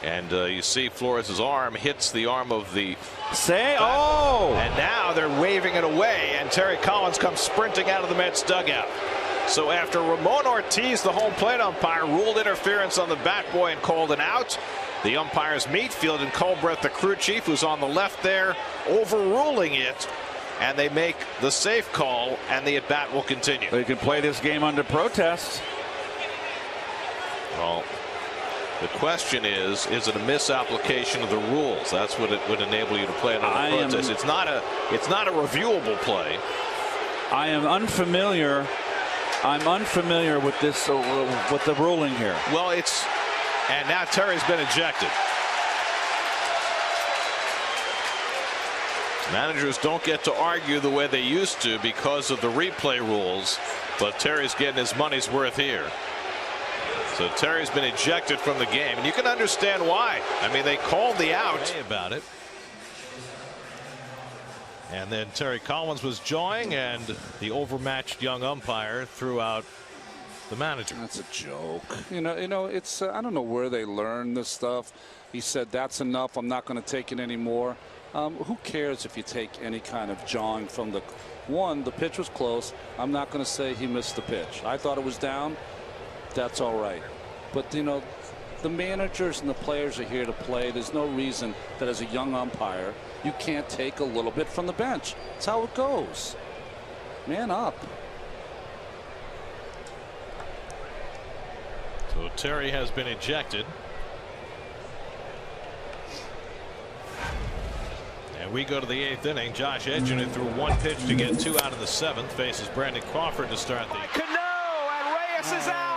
And you see Flores' arm hits the arm of the and now they're waving it away, and Terry Collins comes sprinting out of the Mets dugout. So after Ramon Ortiz, the home plate umpire, ruled interference on the bat boy and called an out, the umpires Meatfield and Colbreth, the crew chief, who's on the left there, overruling it, and they make the safe call, and the at-bat will continue. They can play this game under protest. Well, the question is it a misapplication of the rules? That's what it would enable you to play under protest. It's not a reviewable play. I am unfamiliar. I'm unfamiliar with this, with the ruling here. Well, and now Terry's been ejected. Managers don't get to argue the way they used to because of the replay rules, but Terry's getting his money's worth here. So Terry's been ejected from the game, and you can understand why. I mean, they called the out about it. And then Terry Collins was jawing, and the overmatched young umpire threw out the manager. That's a joke. You know, it's I don't know where they learn this stuff. He said, that's enough. I'm not going to take it anymore. Who cares if you take any kind of jawing from the pitch was close. I'm not going to say he missed the pitch. I thought it was down. That's all right. But, you know, the managers and the players are here to play. There's no reason that as a young umpire you can't take a little bit from the bench. That's how it goes. Man up. So Terry has been ejected. And we go to the 8th inning. Josh Ejection threw one pitch to get 2 out of the 7th. Faces Brandon Crawford to start the. Cano, and Reyes is out.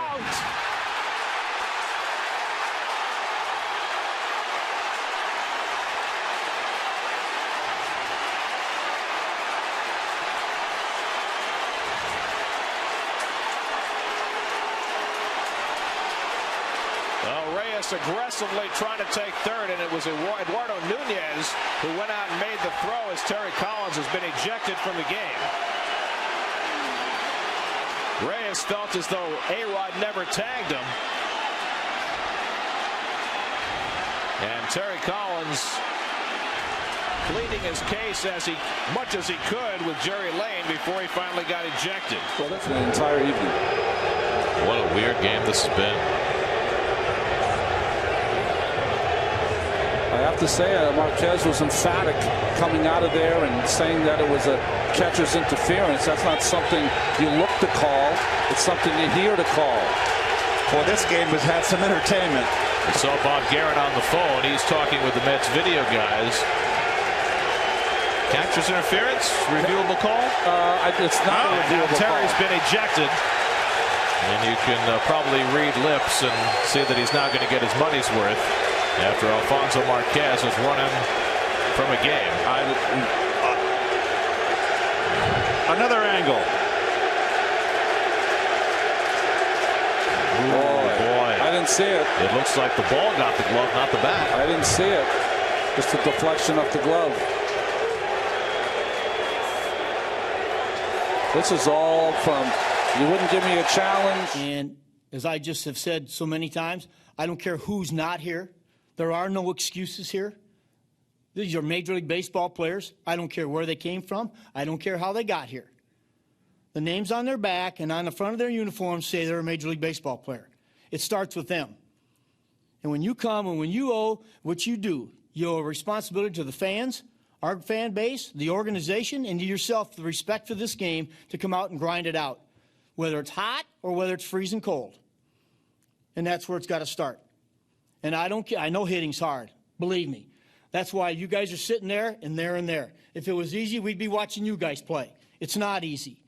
Reyes aggressively trying to take third, and it was Eduardo Nunez who went out and made the throw as Terry Collins has been ejected from the game. Reyes felt as though A-Rod never tagged him. And Terry Collins pleading his case as much as he could with Jerry Lane before he finally got ejected. Well, that's the entire evening. What a weird game this has been. I have to say, Marquez was emphatic coming out of there and saying that it was a catcher's interference. That's not something you look to call. It's something you hear to call. Well, this game has had some entertainment. We saw Bob Garrett on the phone. He's talking with the Mets video guys. Catcher's interference, reviewable call? It's not a reviewable call. Terry's been ejected. And you can probably read lips and see that he's not going to get his money's worth after Alfonso Marquez is running from a game. Another angle. Boy. I didn't see it. It looks like the ball got the glove, not the bat. I didn't see it. Just a deflection off the glove. This is all from, you wouldn't give me a challenge. And as I just have said so many times, I don't care who's not here. There are no excuses here. These are Major League Baseball players. I don't care where they came from. I don't care how they got here. The names on their back and on the front of their uniforms say they're a Major League Baseball player. It starts with them. And when you come and when you owe what you do, you owe a responsibility to the fans, our fan base, the organization, and to yourself, the respect for this game to come out and grind it out, whether it's hot or whether it's freezing cold. And that's where it's got to start. And I don't care. I know hitting's hard. Believe me. That's why you guys are sitting there and there and there. If it was easy, we'd be watching you guys play. It's not easy.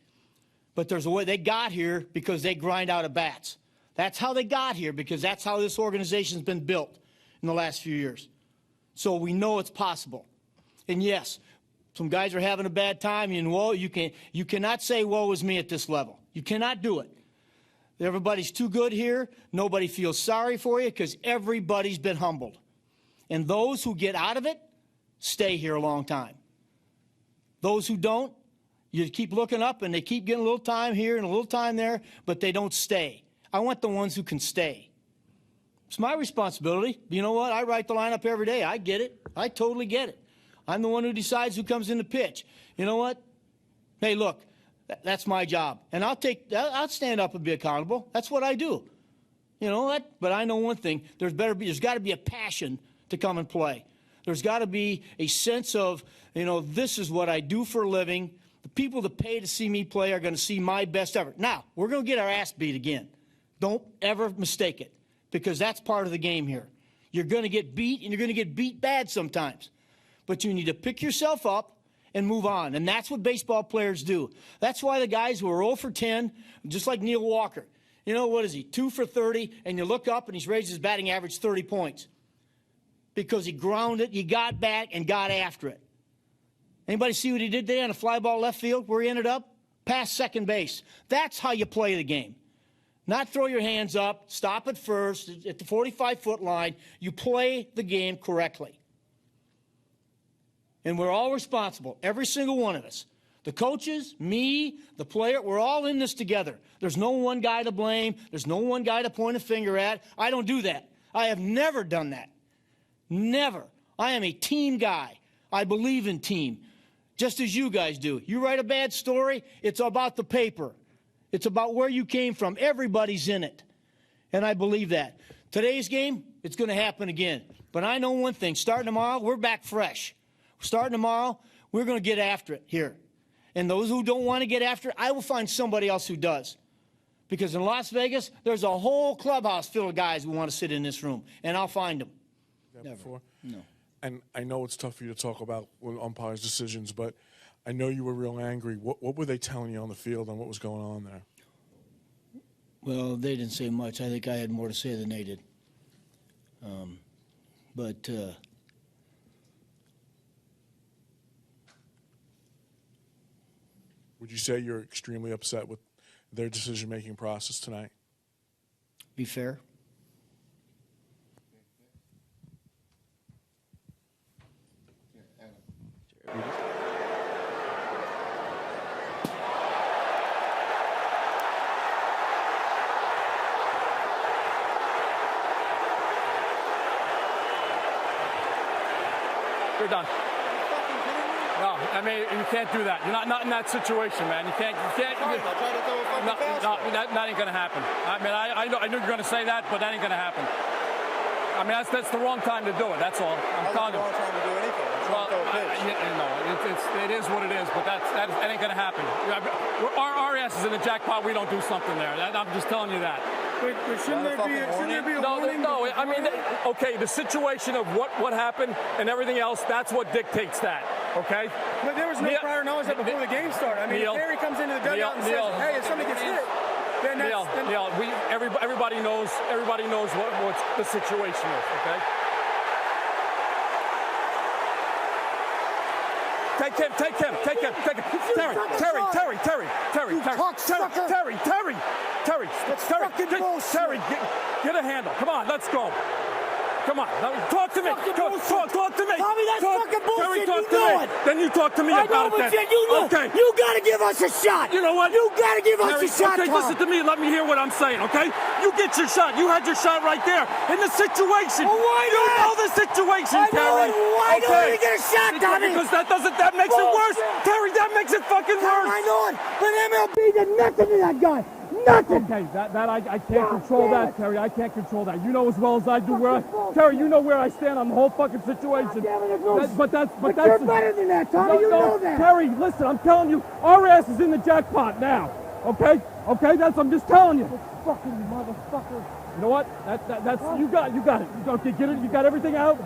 But there's a way. They got here because they grind out at bats. That's how they got here, because that's how this organization's been built in the last few years. So we know it's possible. And yes, some guys are having a bad time, and woe, you cannot say woe is me at this level. You cannot do it. Everybody's too good here. Nobody feels sorry for you because everybody's been humbled. And those who get out of it stay here a long time. Those who don't, you keep looking up and they keep getting a little time here and a little time there, but they don't stay. I want the ones who can stay. It's my responsibility. You know what? I write the lineup every day. I get it. I totally get it. I'm the one who decides who comes in the pitch. You know what? Hey, look, that's my job. And I'll stand up and be accountable. That's what I do. You know what? But I know one thing. There's got to be a passion to come and play. There's got to be a sense of, you know, this is what I do for a living. The people that pay to see me play are going to see my best effort. Now, we're going to get our ass beat again. Don't ever mistake it, because that's part of the game here. You're going to get beat, and you're going to get beat bad sometimes. But you need to pick yourself up and move on, and that's what baseball players do. That's why the guys who are 0 for 10, just like Neil Walker, you know, what is he, 2 for 30, and you look up and he's raised his batting average 30 points because he grounded, he got back, and got after it. Anybody see what he did there on a fly ball left field where he ended up? Past second base. That's how you play the game. Not throw your hands up, stop at first, at the 45-foot line. You play the game correctly. And we're all responsible, every single one of us. The coaches, me, the player, we're all in this together. There's no one guy to blame. There's no one guy to point a finger at. I don't do that. I have never done that. Never. I am a team guy. I believe in team, just as you guys do. You write a bad story, it's about the paper. It's about where you came from. Everybody's in it. And I believe that. Today's game, it's going to happen again. But I know one thing. Starting tomorrow, we're back fresh. Starting tomorrow, we're going to get after it here. And those who don't want to get after it, I will find somebody else who does. Because in Las Vegas, there's a whole clubhouse full of guys who want to sit in this room. And I'll find them. Never. Before? No. And I know it's tough for you to talk about umpires' decisions, but I know you were real angry. What were they telling you on the field and what was going on there? Well, they didn't say much. I think I had more to say than they did. Would you say you're extremely upset with their decision-making process tonight? Be fair. You're done. No, I mean, you can't do that. You're not in that situation, man. You can't. That ain't gonna happen. I mean, I knew you were gonna say that, but that ain't gonna happen. I mean, that's the wrong time to do it. That's all. I'm telling you. Wrong time to do anything. It is what it is, but that ain't gonna happen. Our ass is in the jackpot. We don't do something there. I'm just telling you that. But shouldn't there be a warning? No. I mean, okay, the situation of what happened and everything else, that's what dictates that. Okay. But there was no prior knowledge that before the game started. I mean, if Harry comes into the dugout and says, "Hey, if somebody gets hit," then that's everybody knows what the situation is. Okay. Take him. Terry. Terry, get a handle. Come on, let's go. Come on, talk to me. Talk to me. Tommy, that's fucking bullshit. Terry, talk to me. Then you talk to me about it. Okay. You gotta give us a shot. You know what? You gotta give us a shot, Okay, Tom. listen to me. Let me hear what I'm saying, okay? You get your shot. You had your shot right there. In the situation. Well, why you not? know the situation, I know Terry. it. Why don't you get a shot, Tommy? Because that makes it worse. Terry, that makes it fucking worse. I know it. But MLB did nothing to that guy. Nothing. Okay, I can't control that, Terry. I can't control that. You know as well as I do Terry, you know where I stand on the whole fucking situation. But you're better than that, Tommy. You know that. Terry, listen, I'm telling you, our ass is in the jackpot now. Okay, I'm just telling you. Fucking motherfucker. You know what? That's you got it. Okay, get it. You got everything out.